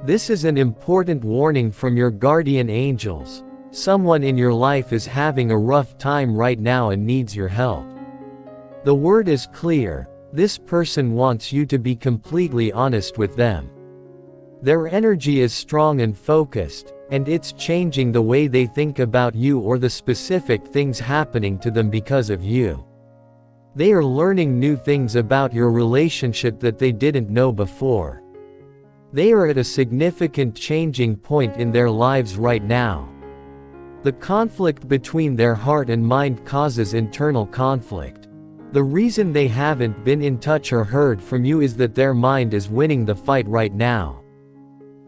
This is an important warning from your guardian angels. Someone in your life is having a rough time right now and needs your help. The word is clear. This person wants you to be completely honest with them. Their energy is strong and focused, and it's changing the way they think about you or the specific things happening to them because of you. They are learning new things about your relationship that they didn't know before. They are at a significant changing point in their lives right now. The conflict between their heart and mind causes internal conflict. The reason they haven't been in touch or heard from you is that their mind is winning the fight right now.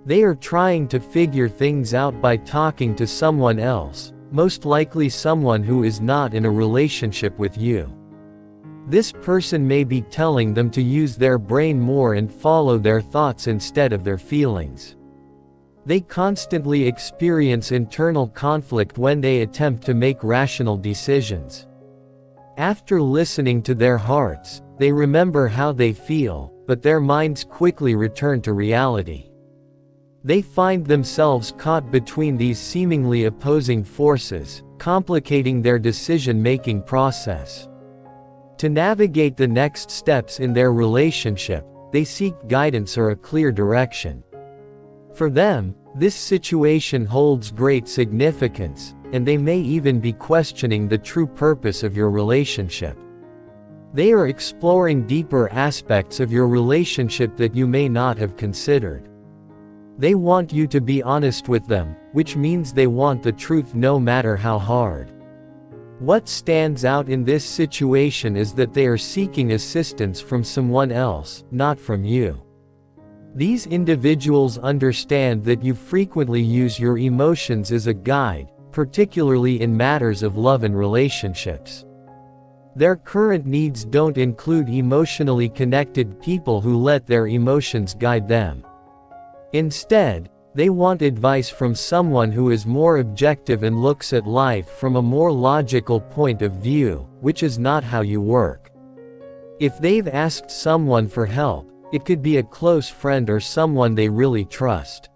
They are trying to figure things out by talking to someone else, most likely someone who is not in a relationship with you. This person may be telling them to use their brain more and follow their thoughts instead of their feelings. They constantly experience internal conflict when they attempt to make rational decisions. After listening to their hearts, they remember how they feel, but their minds quickly return to reality. They find themselves caught between these seemingly opposing forces, complicating their decision-making process. To navigate the next steps in their relationship, they seek guidance or a clear direction. For them, this situation holds great significance, and they may even be questioning the true purpose of your relationship. They are exploring deeper aspects of your relationship that you may not have considered. They want you to be honest with them, which means they want the truth no matter how hard. What stands out in this situation is that they are seeking assistance from someone else, not from you. These individuals understand that you frequently use your emotions as a guide, particularly in matters of love and relationships. Their current needs don't include emotionally connected people who let their emotions guide them. Instead, they want advice from someone who is more objective and looks at life from a more logical point of view, which is not how you work. If they've asked someone for help, it could be a close friend or someone they really trust.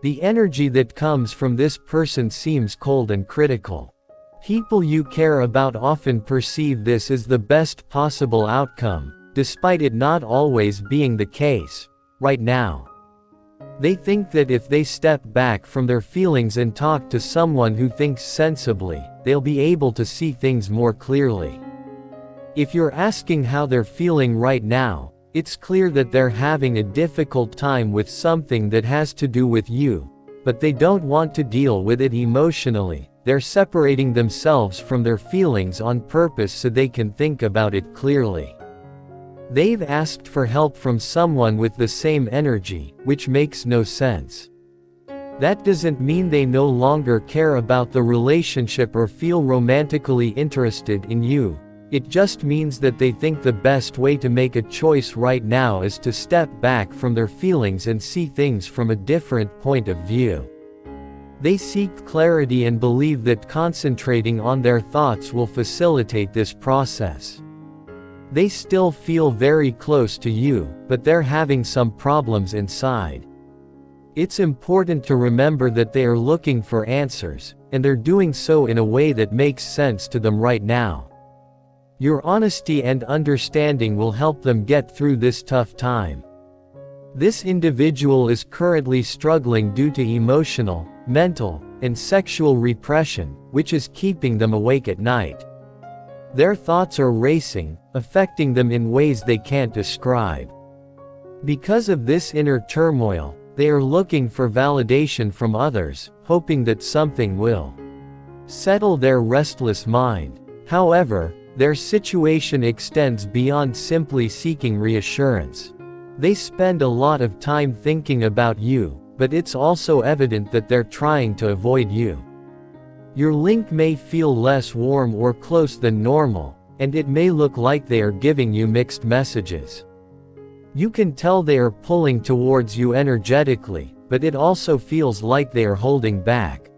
The energy that comes from this person seems cold and critical. People you care about often perceive this as the best possible outcome, despite it not always being the case, right now. They think that if they step back from their feelings and talk to someone who thinks sensibly, they'll be able to see things more clearly. If you're asking how they're feeling right now, it's clear that they're having a difficult time with something that has to do with you, but they don't want to deal with it emotionally. They're separating themselves from their feelings on purpose so they can think about it clearly. They've asked for help from someone with the same energy, which makes no sense. That doesn't mean they no longer care about the relationship or feel romantically interested in you. It just means that they think the best way to make a choice right now is to step back from their feelings and see things from a different point of view. They seek clarity and believe that concentrating on their thoughts will facilitate this process. They still feel very close to you, but they're having some problems inside. It's important to remember that they are looking for answers, and they're doing so in a way that makes sense to them right now. Your honesty and understanding will help them get through this tough time. This individual is currently struggling due to emotional, mental, and sexual repression, which is keeping them awake at night. Their thoughts are racing, affecting them in ways they can't describe. Because of this inner turmoil, they are looking for validation from others, hoping that something will settle their restless mind. However, their situation extends beyond simply seeking reassurance. They spend a lot of time thinking about you, but it's also evident that they're trying to avoid you. Your link may feel less warm or close than normal, and it may look like they are giving you mixed messages. You can tell they are pulling towards you energetically, but it also feels like they are holding back.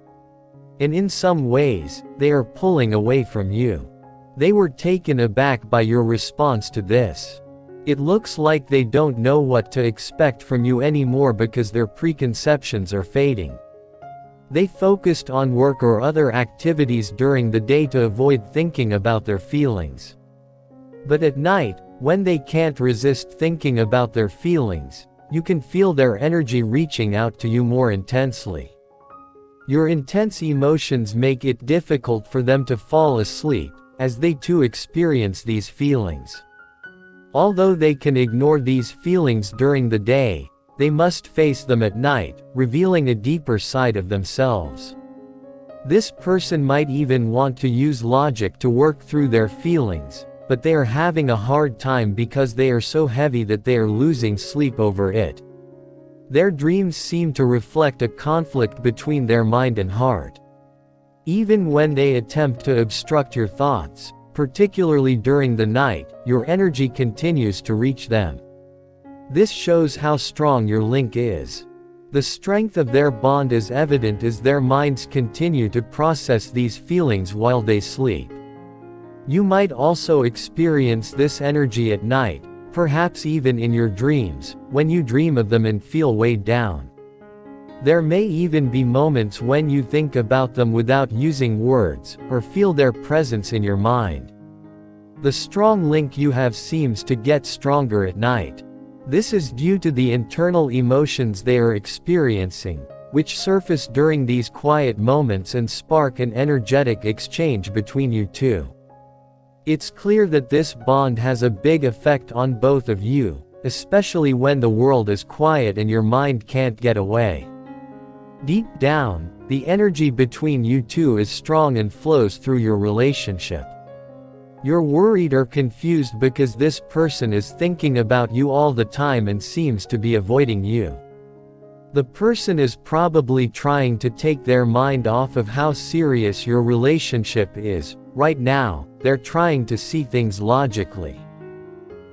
And in some ways, they are pulling away from you. They were taken aback by your response to this. It looks like they don't know what to expect from you anymore because their preconceptions are fading. They focused on work or other activities during the day to avoid thinking about their feelings. But at night, when they can't resist thinking about their feelings, you can feel their energy reaching out to you more intensely. Your intense emotions make it difficult for them to fall asleep, as they too experience these feelings. Although they can ignore these feelings during the day, they must face them at night, revealing a deeper side of themselves. This person might even want to use logic to work through their feelings, but they are having a hard time because they are so heavy that they are losing sleep over it. Their dreams seem to reflect a conflict between their mind and heart. Even when they attempt to obstruct your thoughts, particularly during the night, your energy continues to reach them. This shows how strong your link is. The strength of their bond is evident as their minds continue to process these feelings while they sleep. You might also experience this energy at night, perhaps even in your dreams, when you dream of them and feel weighed down. There may even be moments when you think about them without using words, or feel their presence in your mind. The strong link you have seems to get stronger at night. This is due to the internal emotions they are experiencing, which surface during these quiet moments and spark an energetic exchange between you two. It's clear that this bond has a big effect on both of you, especially when the world is quiet and your mind can't get away. Deep down, the energy between you two is strong and flows through your relationship. You're worried or confused because this person is thinking about you all the time and seems to be avoiding you. The person is probably trying to take their mind off of how serious your relationship is. Right now, they're trying to see things logically.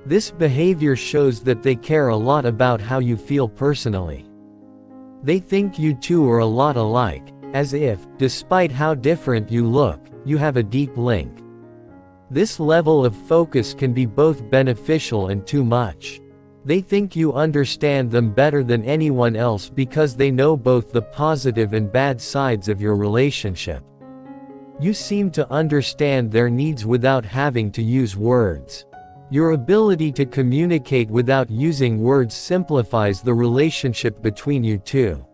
This behavior shows that they care a lot about how you feel personally. They think you two are a lot alike, as if, despite how different you look, you have a deep link. This level of focus can be both beneficial and too much. They think you understand them better than anyone else because they know both the positive and bad sides of your relationship. You seem to understand their needs without having to use words. Your ability to communicate without using words simplifies the relationship between you two.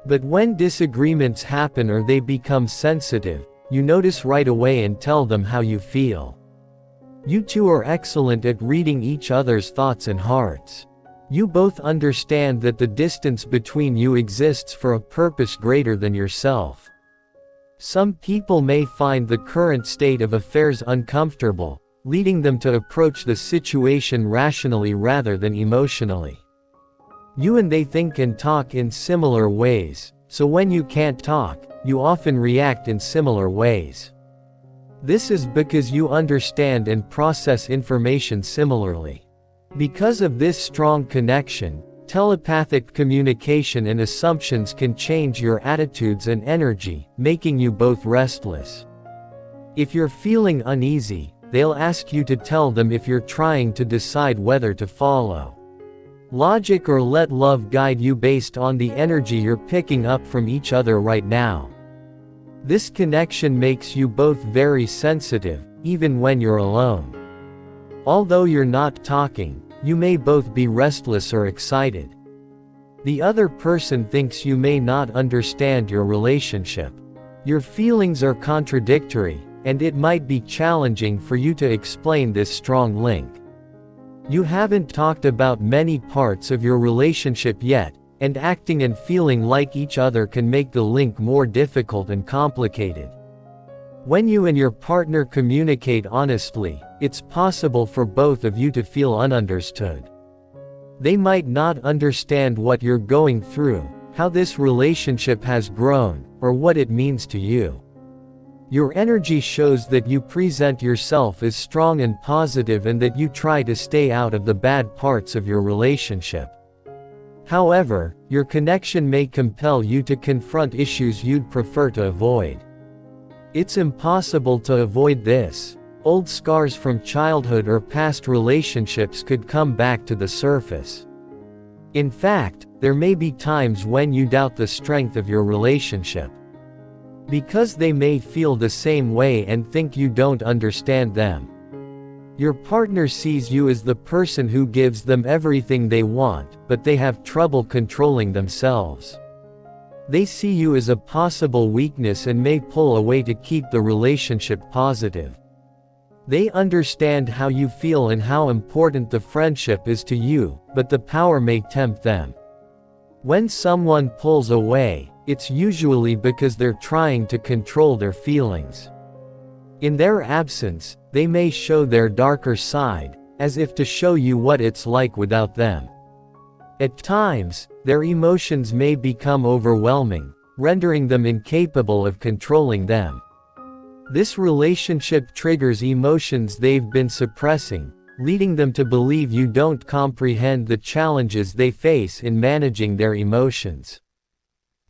But when disagreements happen or they become sensitive, you notice right away and tell them how you feel. You two are excellent at reading each other's thoughts and hearts. You both understand that the distance between you exists for a purpose greater than yourself. Some people may find the current state of affairs uncomfortable, leading them to approach the situation rationally rather than emotionally. You and they think and talk in similar ways, so when you can't talk, you often react in similar ways. This is because you understand and process information similarly. Because of this strong connection, telepathic communication and assumptions can change your attitudes and energy, making you both restless. If you're feeling uneasy, they'll ask you to tell them if you're trying to decide whether to follow logic or let love guide you based on the energy you're picking up from each other right now. This connection makes you both very sensitive, even when you're alone. Although you're not talking, you may both be restless or excited. The other person thinks you may not understand your relationship. Your feelings are contradictory, and it might be challenging for you to explain this strong link. You haven't talked about many parts of your relationship yet, and acting and feeling like each other can make the link more difficult and complicated. When you and your partner communicate honestly, it's possible for both of you to feel ununderstood. They might not understand what you're going through, how this relationship has grown, or what it means to you. Your energy shows that you present yourself as strong and positive and that you try to stay out of the bad parts of your relationship. However, your connection may compel you to confront issues you'd prefer to avoid. It's impossible to avoid this. Old scars from childhood or past relationships could come back to the surface. In fact, there may be times when you doubt the strength of your relationship. Because they may feel the same way and think you don't understand them. Your partner sees you as the person who gives them everything they want, but they have trouble controlling themselves. They see you as a possible weakness and may pull away to keep the relationship positive. They understand how you feel and how important the friendship is to you, but the power may tempt them. When someone pulls away, it's usually because they're trying to control their feelings. In their absence, they may show their darker side, as if to show you what it's like without them. At times, their emotions may become overwhelming, rendering them incapable of controlling them. This relationship triggers emotions they've been suppressing, leading them to believe you don't comprehend the challenges they face in managing their emotions.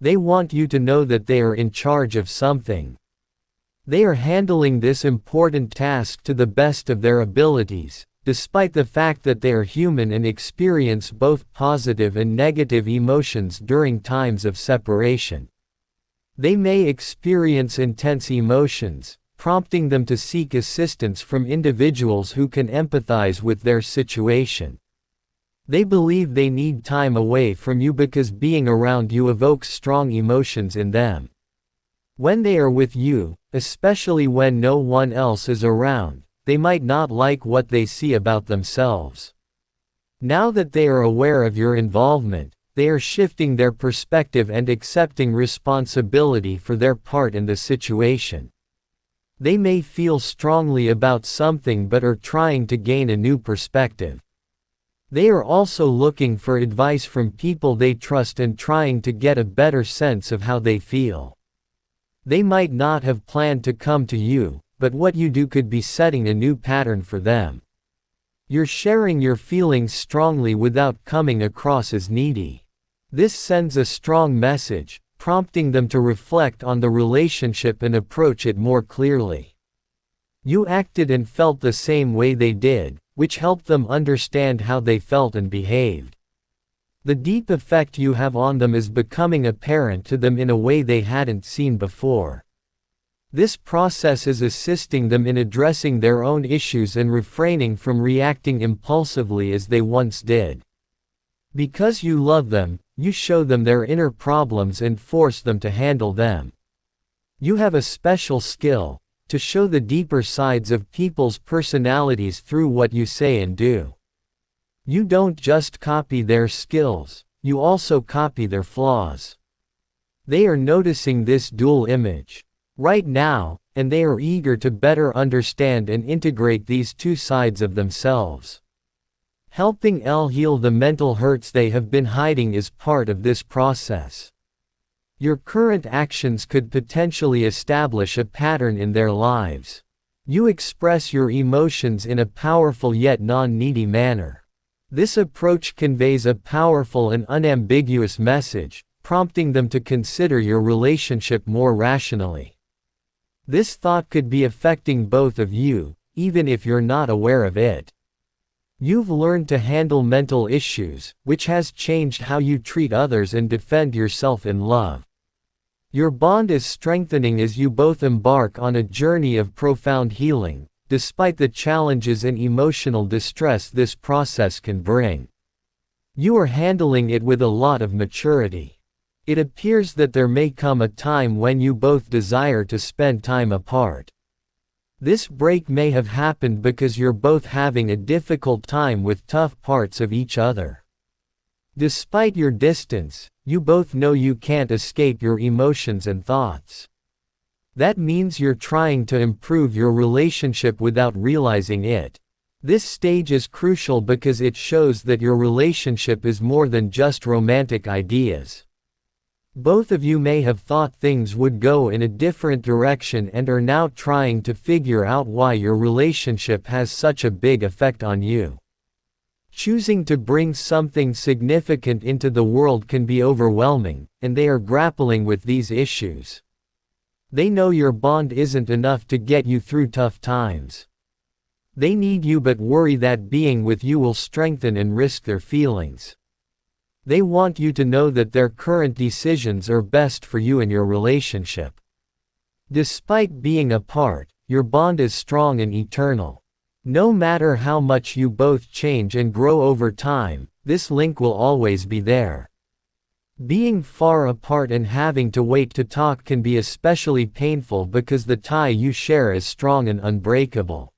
They want you to know that they are in charge of something. They are handling this important task to the best of their abilities, despite the fact that they are human and experience both positive and negative emotions during times of separation. They may experience intense emotions, prompting them to seek assistance from individuals who can empathize with their situation. They believe they need time away from you because being around you evokes strong emotions in them. When they are with you, especially when no one else is around, they might not like what they see about themselves. Now that they are aware of your involvement, they are shifting their perspective and accepting responsibility for their part in the situation. They may feel strongly about something but are trying to gain a new perspective. They are also looking for advice from people they trust and trying to get a better sense of how they feel. They might not have planned to come to you, but what you do could be setting a new pattern for them. You're sharing your feelings strongly without coming across as needy. This sends a strong message, prompting them to reflect on the relationship and approach it more clearly. You acted and felt the same way they did, which helped them understand how they felt and behaved. The deep effect you have on them is becoming apparent to them in a way they hadn't seen before. This process is assisting them in addressing their own issues and refraining from reacting impulsively as they once did. Because you love them, you show them their inner problems and force them to handle them. You have a special skill, to show the deeper sides of people's personalities through what you say and do. You don't just copy their skills, you also copy their flaws. They are noticing this dual image right now, and they are eager to better understand and integrate these two sides of themselves. Helping heal the mental hurts they have been hiding is part of this process. Your current actions could potentially establish a pattern in their lives. You express your emotions in a powerful yet non-needy manner. This approach conveys a powerful and unambiguous message, prompting them to consider your relationship more rationally. This thought could be affecting both of you, even if you're not aware of it. You've learned to handle mental issues, which has changed how you treat others and defend yourself in love. Your bond is strengthening as you both embark on a journey of profound healing, despite the challenges and emotional distress this process can bring. You are handling it with a lot of maturity. It appears that there may come a time when you both desire to spend time apart. This break may have happened because you're both having a difficult time with tough parts of each other. Despite your distance, you both know you can't escape your emotions and thoughts. That means you're trying to improve your relationship without realizing it. This stage is crucial because it shows that your relationship is more than just romantic ideas. Both of you may have thought things would go in a different direction and are now trying to figure out why your relationship has such a big effect on you. Choosing to bring something significant into the world can be overwhelming, and they are grappling with these issues. They know your bond isn't enough to get you through tough times. They need you but worry that being with you will strengthen and risk their feelings. They want you to know that their current decisions are best for you and your relationship. Despite being apart, your bond is strong and eternal. No matter how much you both change and grow over time, this link will always be there. Being far apart and having to wait to talk can be especially painful because the tie you share is strong and unbreakable.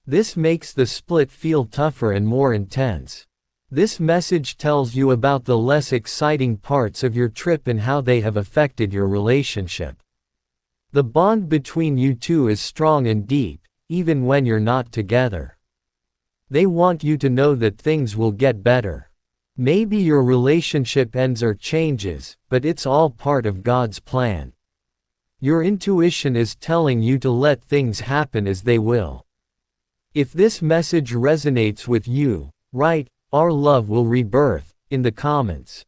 This makes the split feel tougher and more intense. This message tells you about the less exciting parts of your trip and how they have affected your relationship. The bond between you two is strong and deep, even when you're not together. They want you to know that things will get better. Maybe your relationship ends or changes, but it's all part of God's plan. Your intuition is telling you to let things happen as they will. If this message resonates with you, write, "Our love will rebirth," in the comments.